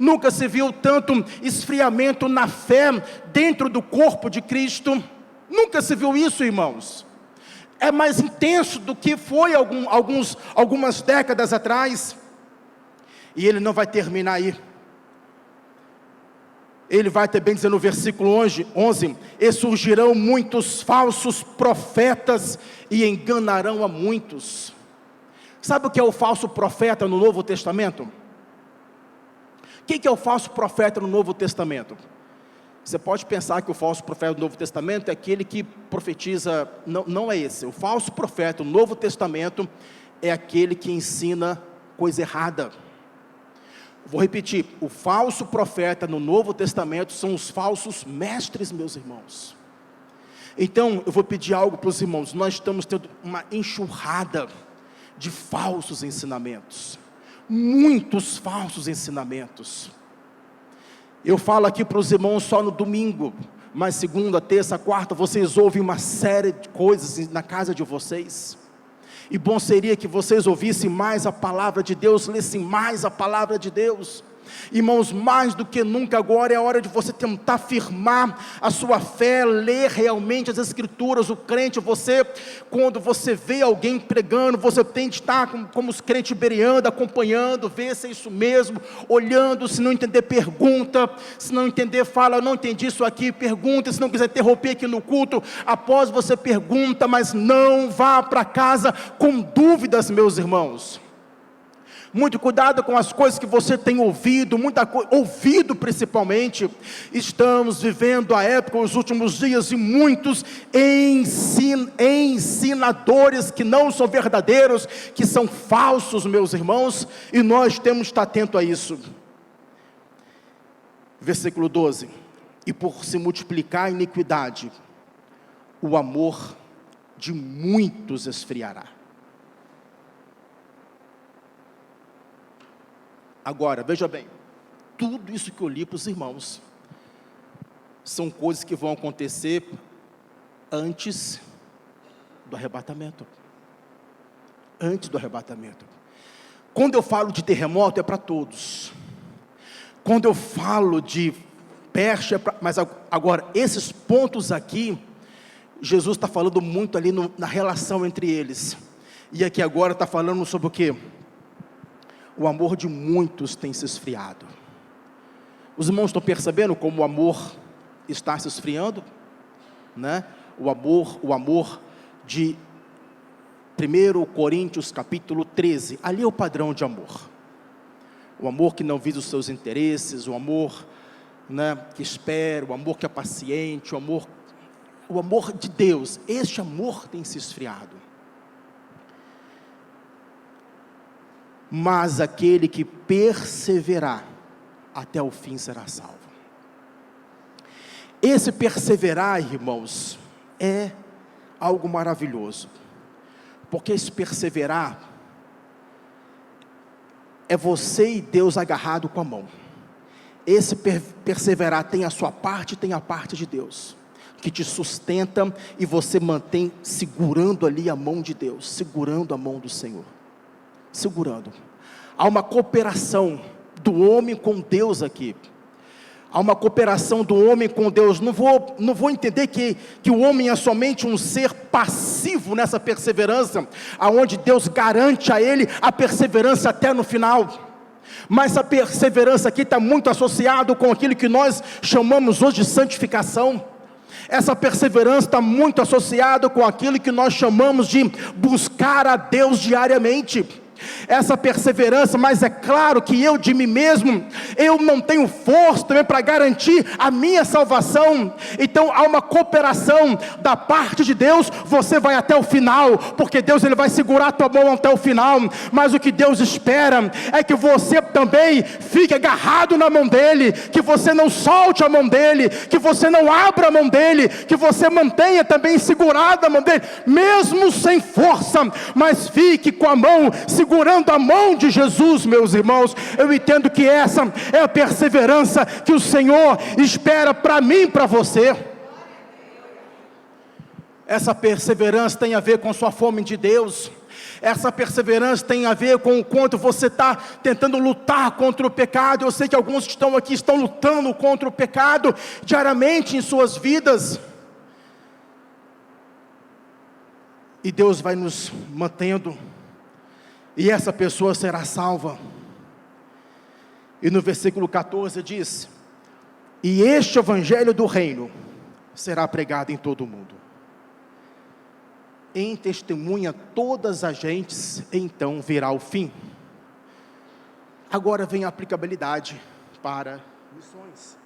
Nunca se viu tanto esfriamento na fé dentro do corpo de Cristo. Nunca se viu isso, irmãos. É mais intenso do que foi algumas décadas atrás. E ele não vai terminar aí. Ele vai também dizer no versículo 11: e surgirão muitos falsos profetas e enganarão a muitos. Sabe o que é o falso profeta no Novo Testamento? O que é o falso profeta no Novo Testamento? Você pode pensar que o falso profeta do Novo Testamento é aquele que profetiza. Não é esse. O falso profeta no Novo Testamento é aquele que ensina coisa errada. Vou repetir, o falso profeta no Novo Testamento são os falsos mestres, meus irmãos. Então, eu vou pedir algo para os irmãos. Nós estamos tendo uma enxurrada de falsos ensinamentos. Muitos falsos ensinamentos. Eu falo aqui para os irmãos só no domingo, mas segunda, terça, quarta, vocês ouvem uma série de coisas na casa de vocês. E bom seria que vocês ouvissem mais a palavra de Deus, lessem mais a palavra de Deus. Irmãos, mais do que nunca agora é a hora de você tentar firmar a sua fé, ler realmente as Escrituras. O crente, quando você vê alguém pregando, você tem de estar como os crentes bereando, acompanhando, ver se é isso mesmo, olhando. Se não entender, pergunta. Se não entender, fala: não entendi isso aqui, pergunta. Se não quiser interromper aqui no culto, após você pergunta, mas não vá para casa com dúvidas, meus irmãos. Muito cuidado com as coisas que você tem ouvido, ouvido principalmente. Estamos vivendo a época, os últimos dias, de muitos ensinadores que não são verdadeiros, que são falsos, meus irmãos, e nós temos que estar atento a isso. Versículo 12: e por se multiplicar a iniquidade, o amor de muitos esfriará. Agora, veja bem, tudo isso que eu li para os irmãos, são coisas que vão acontecer antes do arrebatamento. Antes do arrebatamento. Quando eu falo de terremoto, é para todos. Quando eu falo de peste, mas agora, esses pontos aqui, Jesus está falando muito ali na relação entre eles. E aqui agora está falando sobre o quê? O amor de muitos tem se esfriado. Os irmãos estão percebendo como o amor está se esfriando, né? O amor de 1 Coríntios capítulo 13, ali é o padrão de amor. O amor que não visa os seus interesses, o amor, né, que espera, o amor que é paciente, o amor de Deus. Este amor tem se esfriado. Mas aquele que perseverar até o fim será salvo. Esse perseverar, irmãos, é algo maravilhoso, porque esse perseverar é você e Deus agarrado com a mão. Esse perseverar tem a sua parte e tem a parte de Deus, que te sustenta, e você mantém segurando ali a mão de Deus, segurando a mão do Senhor. Segurando. Há uma cooperação do homem com Deus aqui. Há uma cooperação do homem com Deus. Não vou entender que o homem é somente um ser passivo nessa perseverança, aonde Deus garante a ele a perseverança até no final. Mas essa perseverança aqui está muito associado com aquilo que nós chamamos hoje de santificação. Essa perseverança está muito associada com aquilo que nós chamamos de buscar a Deus diariamente. Essa perseverança, mas é claro que eu de mim mesmo, eu não tenho força também para garantir a minha salvação. Então há uma cooperação da parte de Deus. Você vai até o final, porque Deus ele vai segurar a tua mão até o final. Mas o que Deus espera é que você também fique agarrado na mão dele, que você não solte a mão dele, que você não abra a mão dele, que você mantenha também segurada a mão dele, mesmo sem força, mas fique com a mão segurando a mão de Jesus, meus irmãos. Eu entendo que essa é a perseverança que o Senhor espera para mim e para você. Essa perseverança tem a ver com sua fome de Deus. Essa perseverança tem a ver com o quanto você está tentando lutar contra o pecado. Eu sei que alguns que estão aqui estão lutando contra o pecado diariamente em suas vidas. E Deus vai nos mantendo, e essa pessoa será salva. E no versículo 14 diz: e este evangelho do reino será pregado em todo o mundo, em testemunha todas as gentes, então virá o fim. Agora vem a aplicabilidade para missões.